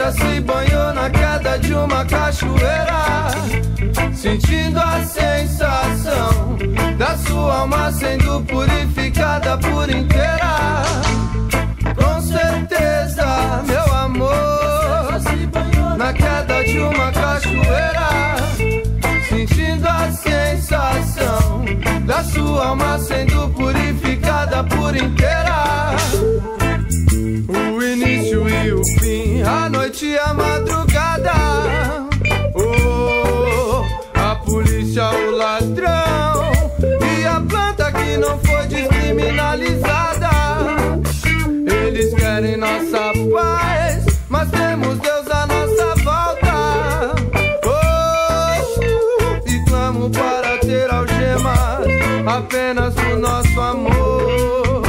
Se banhou na queda de uma cachoeira, sentindo a sensação da sua alma sendo purificada por inteira. Com certeza, meu amor, na queda de uma cachoeira, sentindo a sensação da sua alma sendo purificada por inteira. O início e o fim, a noite e a madrugada. Oh, a polícia, o ladrão e a planta que não foi descriminalizada. Eles querem nossa paz, mas temos Deus à nossa volta. Oh, e clamo para ter algemas apenas o nosso amor.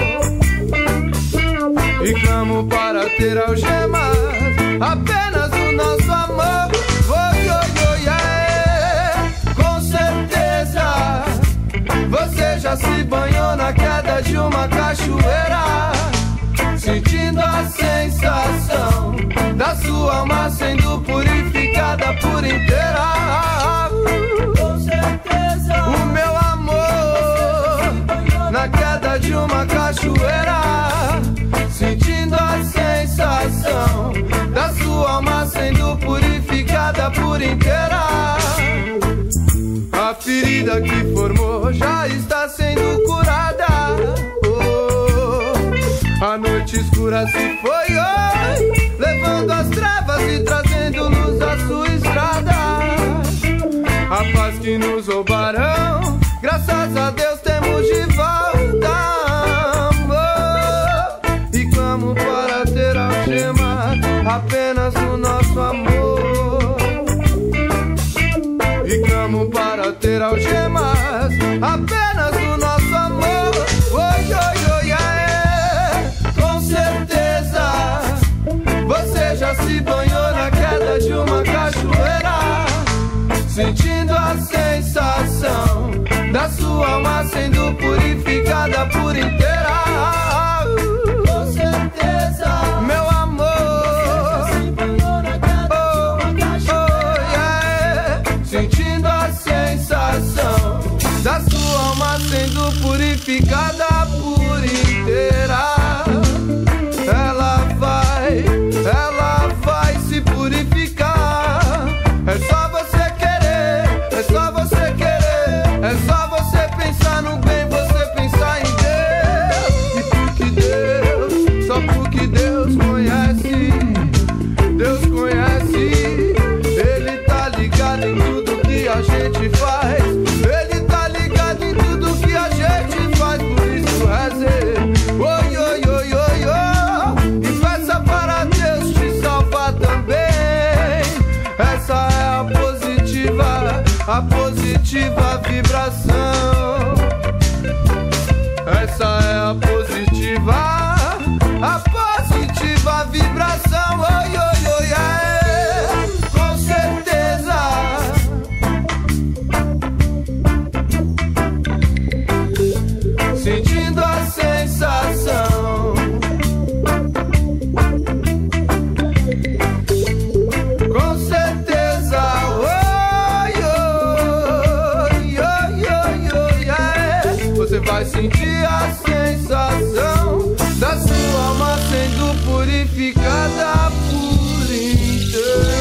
E clamo para ter algemas apenas o nosso amor. Oi, oi, oi, é. Com certeza você já se banhou na queda de uma cachoeira, sentindo a sensação da sua alma sendo purificada por inteira. Com certeza o meu amor na queda de uma cachoeira, sentindo a sensação da sua alma sendo purificada por inteira. A ferida que formou já está sendo curada. Oh, a noite escura se foi hoje, levando as trevas e trazendo luz à sua estrada. A paz que nos roubarão, graças a Deus temos de volta. Para ter algemas apenas o nosso amor. E clamo para ter algemas apenas o nosso amor. Oi, oi, oi, é. Com certeza você já se banhou na queda de uma cachoeira, sentindo a sensação da sua alma sendo purificada por inteira. Meu amor, oh, yeah. Sentindo a sensação da sua alma sendo purificada por inteira. Ela vai se purificar. É só você querer, é só você querer, é só você pensar no bem, você pensar em Deus. E porque Deus, só porque Deus conhece, Ele tá ligado em tudo que a gente faz. Ele tá ligado em tudo que a gente faz. Por isso reze, oi, oi, oi, oi, oi, e peça para Deus te salvar também. Essa é a positiva vibração. Essa é a positiva vibração. Oi, oi, oi, é. Com certeza sentindo a sensação. Com certeza, oi, oi, oi, oi, oi, é. Você vai sentir a sensação da sua alma sendo purificada por inteiro.